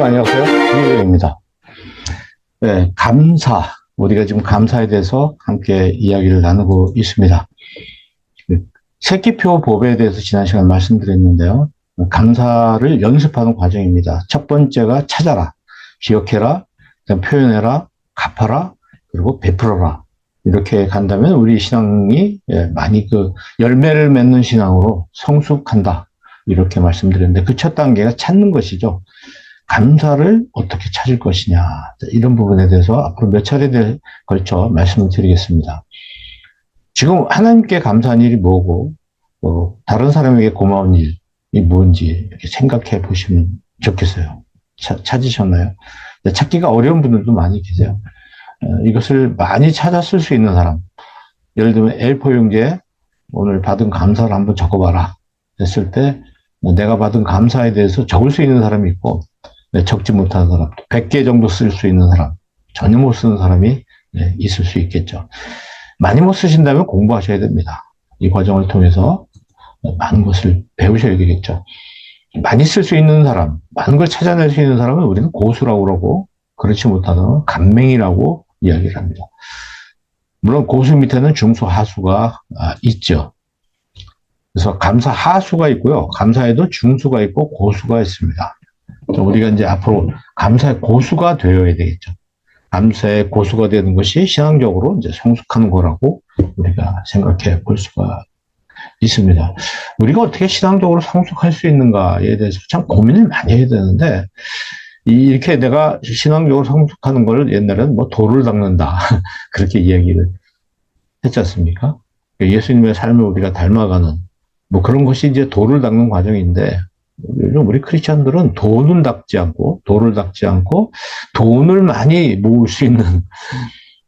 안녕하세요. 이유입니다. 네, 감사. 우리가 지금 감사에 대해서 함께 이야기를 나누고 있습니다. 그 새끼표 법에 대해서 지난 시간 말씀드렸는데요. 감사를 연습하는 과정입니다. 첫 번째가 찾아라, 기억해라, 그다음 표현해라, 갚아라, 그리고 베풀어라. 이렇게 간다면 우리 신앙이 많이 열매를 맺는 신앙으로 성숙한다. 이렇게 말씀드렸는데 그 첫 단계가 찾는 것이죠. 감사를 어떻게 찾을 것이냐, 이런 부분에 대해서 앞으로 몇 차례에 걸쳐 말씀을 드리겠습니다. 지금 하나님께 감사한 일이 뭐고, 다른 사람에게 고마운 일이 뭔지 이렇게 생각해 보시면 좋겠어요. 찾으셨나요? 찾기가 어려운 분들도 많이 계세요. 이것을 많이 찾아 쓸 수 있는 사람, 예를 들면 A4 용지에 오늘 받은 감사를 한번 적어봐라 했을 때 내가 받은 감사에 대해서 적을 수 있는 사람이 있고 적지 못한 사람, 100개 정도 쓸 수 있는 사람, 전혀 못 쓰는 사람이 있을 수 있겠죠. 많이 못 쓰신다면 공부하셔야 됩니다. 이 과정을 통해서 많은 것을 배우셔야 되겠죠. 많이 쓸 수 있는 사람, 많은 걸 찾아낼 수 있는 사람은 우리는 고수라고 그러고, 그렇지 못하는 간맹이라고 이야기를 합니다. 물론 고수 밑에는 중수, 하수가 있죠. 그래서 감사 하수가 있고요. 감사에도 중수가 있고 고수가 있습니다. 우리가 이제 앞으로 감사의 고수가 되어야 되겠죠. 감사의 고수가 되는 것이 신앙적으로 이제 성숙하는 거라고 우리가 생각해 볼 수가 있습니다. 우리가 어떻게 신앙적으로 성숙할 수 있는가에 대해서 참 고민을 많이 해야 되는데, 이렇게 내가 신앙적으로 성숙하는 걸 옛날에는 뭐 돌을 닦는다. 그렇게 이야기를 했지 않습니까? 예수님의 삶을 우리가 닮아가는 뭐 그런 것이 이제 돌을 닦는 과정인데, 요즘 우리 크리스천들은 돈은 닦지 않고, 돌을 닦지 않고, 돈을 많이 모을 수 있는,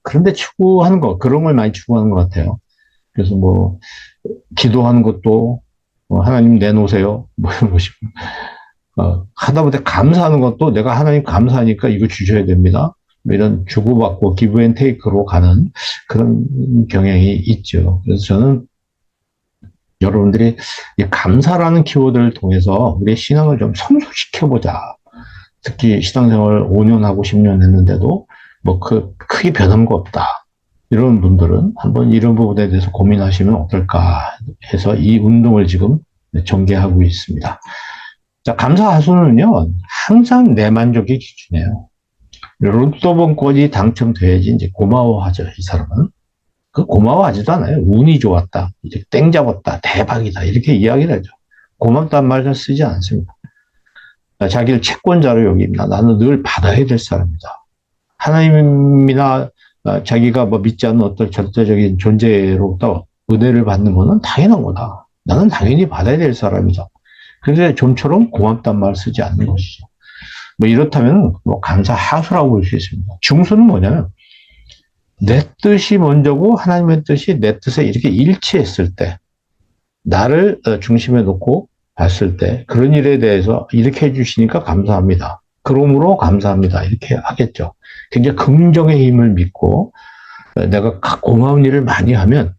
그런데 추구하는 거, 그런 걸 많이 추구하는 것 같아요. 그래서 뭐, 기도하는 것도, 하나님 내놓으세요. 뭐 이런 것이고, 하다못해 감사하는 것도 내가 하나님 감사하니까 이거 주셔야 됩니다. 뭐 이런 주고받고 기브 앤 테이크로 가는 그런 경향이 있죠. 그래서 저는 여러분들이 이 감사라는 키워드를 통해서 우리의 신앙을 좀 성숙시켜보자. 특히 신앙생활 5년 하고 10년 했는데도 뭐 크게 변한 거 없다. 이런 분들은 한번 이런 부분에 대해서 고민하시면 어떨까 해서 이 운동을 지금 전개하고 있습니다. 자, 감사 하수는요, 항상 내 만족이 기준이에요. 로또 번권이 당첨돼야지 이제 고마워하죠, 이 사람은. 고마워하지도 않아요. 운이 좋았다. 이제 땡 잡았다. 대박이다. 이렇게 이야기를 하죠. 고맙다는 말을 쓰지 않습니다. 자기를 채권자로 여깁니다. 나는 늘 받아야 될 사람이다. 하나님이나 자기가 뭐 믿지 않는 어떤 절대적인 존재로부터 은혜를 받는 것은 당연한 거다. 나는 당연히 받아야 될 사람이다. 그런데 좀처럼 고맙다는 말을 쓰지 않는 것이죠. 뭐 이렇다면 뭐 감사 하수라고 볼 수 있습니다. 중수는 뭐냐면 내 뜻이 먼저고 하나님의 뜻이 내 뜻에 이렇게 일치했을 때, 나를 중심에 놓고 봤을 때 그런 일에 대해서 이렇게 해주시니까 감사합니다. 그러므로 감사합니다. 이렇게 하겠죠. 굉장히 긍정의 힘을 믿고 내가 고마운 일을 많이 하면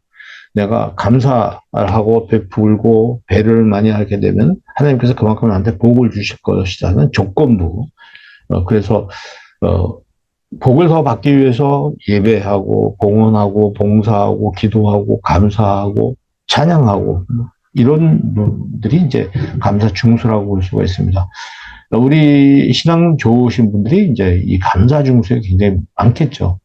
내가 감사하고 베풀고 배를 많이 하게 되면 하나님께서 그만큼 나한테 복을 주실 것이라는 조건부. 그래서 복을 더 받기 위해서 예배하고 봉헌하고 봉사하고 기도하고 감사하고 찬양하고 이런 분들이 이제 감사 중수라고 볼 수가 있습니다. 우리 신앙 좋으신 분들이 이제 이 감사 중수에 굉장히 많겠죠.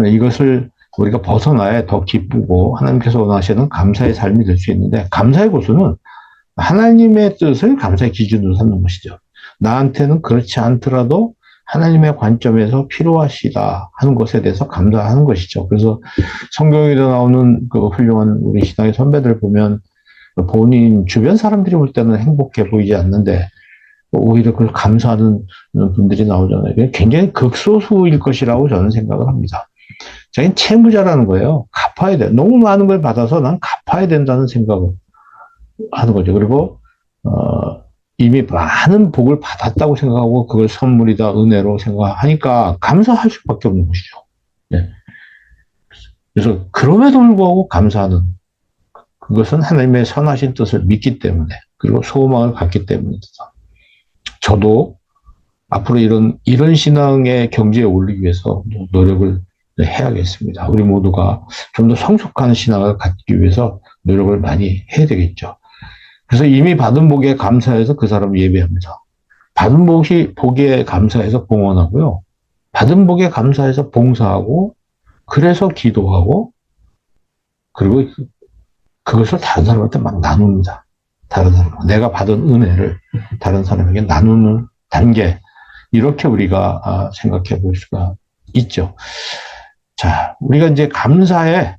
이것을 우리가 벗어나야 더 기쁘고 하나님께서 원하시는 감사의 삶이 될 수 있는데, 감사의 고수는 하나님의 뜻을 감사의 기준으로 삼는 것이죠. 나한테는 그렇지 않더라도 하나님의 관점에서 필요하시다 하는 것에 대해서 감사하는 것이죠. 그래서 성경에도 나오는 그 훌륭한 우리 신앙의 선배들 보면 본인 주변 사람들이 볼 때는 행복해 보이지 않는데 오히려 그걸 감사하는 분들이 나오잖아요. 굉장히 극소수일 것이라고 저는 생각을 합니다. 자기는 채무자라는 거예요. 갚아야 돼. 너무 많은 걸 받아서 난 갚아야 된다는 생각을 하는 거죠. 그리고 이미 많은 복을 받았다고 생각하고 그걸 선물이다, 은혜로 생각하니까 감사할 수밖에 없는 것이죠. 네. 그래서 그럼에도 불구하고 감사하는, 그것은 하나님의 선하신 뜻을 믿기 때문에, 그리고 소망을 갖기 때문입니다. 저도 앞으로 이런 신앙의 경지에 오르기 위해서 노력을 해야겠습니다. 우리 모두가 좀 더 성숙한 신앙을 갖기 위해서 노력을 많이 해야 되겠죠. 그래서 이미 받은 복에 감사해서 그 사람을 예배합니다. 받은 복에 감사해서 봉헌하고요. 받은 복에 감사해서 봉사하고, 그래서 기도하고, 그리고 그것을 다른 사람한테 막 나눕니다. 다른 사람, 내가 받은 은혜를 다른 사람에게 나누는 단계, 이렇게 우리가 생각해 볼 수가 있죠. 자, 우리가 이제 감사에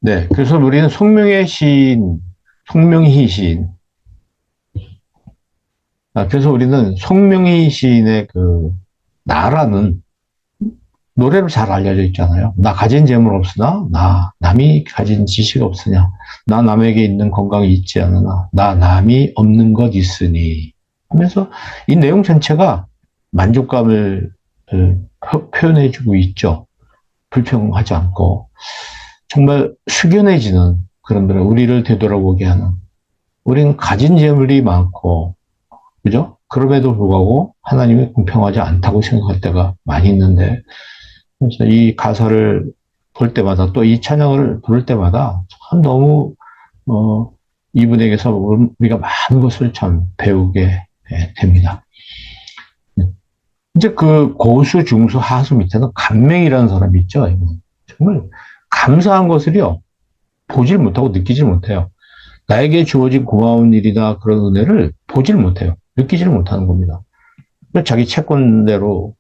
네, 그래서 우리는 송명희 시인, 그래서 우리는 송명희 시인의 그 나라는 노래로 잘 알려져 있잖아요. 나 가진 재물 없으나, 남이 가진 지식 없으냐, 나 남에게 있는 건강이 있지 않으나, 나 남이 없는 것 있으니 하면서 이 내용 전체가 만족감을 표현해주고 있죠. 불평하지 않고 정말 숙연해지는 그런 우리를 되돌아보게 하는, 우리는 가진 재물이 많고 그죠? 그럼에도 불구하고 하나님이 공평하지 않다고 생각할 때가 많이 있는데, 그래서 이 가사를 볼 때마다 또 이 찬양을 부를 때마다 참 너무 이분에게서 우리가 많은 것을 참 배우게 됩니다. 이제 그 고수, 중수, 하수 밑에는 간맹이라는 사람이 있죠. 정말 감사한 것을요 보질 못하고 느끼질 못해요. 나에게 주어진 고마운 일이다 그런 은혜를 보질 못해요. 느끼지를 못하는 겁니다. 자기 채권자로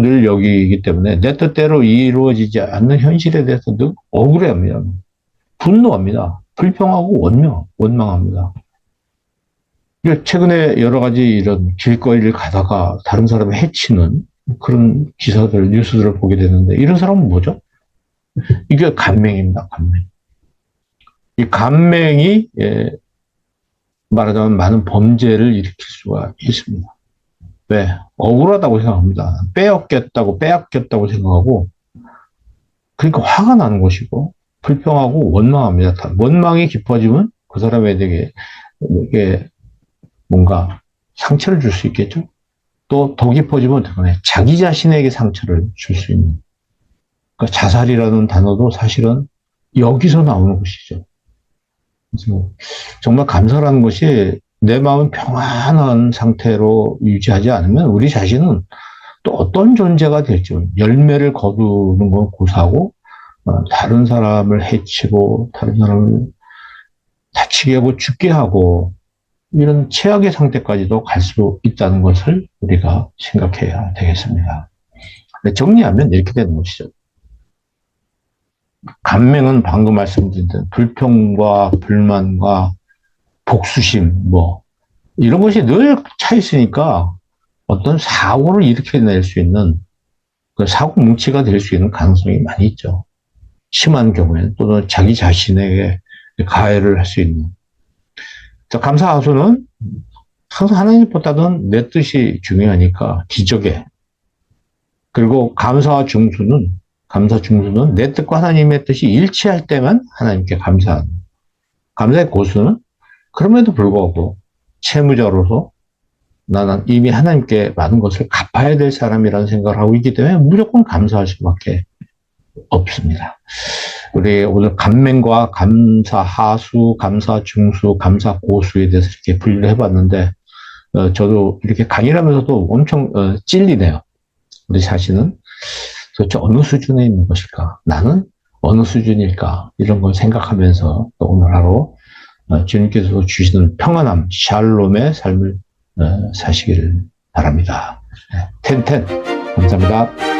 늘 여기기 때문에 내 뜻대로 이루어지지 않는 현실에 대해서 늘 억울해합니다. 분노합니다. 불평하고 원망합니다. 최근에 여러 가지 이런 길거리를 가다가 다른 사람을 해치는 그런 기사들, 뉴스들을 보게 되는데, 이런 사람은 뭐죠? 이게 간맹입니다. 간맹. 이 간맹이 말하자면 많은 범죄를 일으킬 수가 있습니다. 왜? 억울하다고 생각합니다. 빼앗겼다고 생각하고, 그러니까 화가 나는 것이고, 불평하고 원망합니다. 원망이 깊어지면 그 사람에게 뭔가 상처를 줄 수 있겠죠? 또 더 깊어지면 어떡하냐. 자기 자신에게 상처를 줄 수 있는. 그러니까 자살이라는 단어도 사실은 여기서 나오는 것이죠. 그래서 정말 감사라는 것이 내 마음을 평안한 상태로 유지하지 않으면 우리 자신은 또 어떤 존재가 될지, 열매를 거두는 건 고사하고 다른 사람을 해치고 다른 사람을 다치게 하고 죽게 하고 이런 최악의 상태까지도 갈 수 있다는 것을 우리가 생각해야 되겠습니다. 정리하면 이렇게 되는 것이죠. 간맹은 방금 말씀드린 불평과 불만과 복수심, 이런 것이 늘 차 있으니까 어떤 사고를 일으켜낼 수 있는, 그 사고 뭉치가 될 수 있는 가능성이 많이 있죠. 심한 경우에는 또는 자기 자신에게 가해를 할 수 있는. 감사하수는 항상 하나님보다는 내 뜻이 중요하니까 기적에. 그리고 감사 중수는 내 뜻과 하나님의 뜻이 일치할 때만 하나님께 감사하는. 감사의 고수는 그럼에도 불구하고 채무자로서 나는 이미 하나님께 많은 것을 갚아야 될 사람이라는 생각을 하고 있기 때문에 무조건 감사할 수밖에 없습니다. 우리 오늘 감맹과 감사 하수, 감사 중수, 감사 고수에 대해서 이렇게 분류를 해봤는데, 저도 이렇게 강의를 하면서도 엄청 찔리네요. 우리 자신은 도대체 어느 수준에 있는 것일까? 나는 어느 수준일까? 이런 걸 생각하면서 또 오늘 하루 주님께서 주시는 평안함, 샬롬의 삶을 사시기를 바랍니다. 텐텐 감사합니다.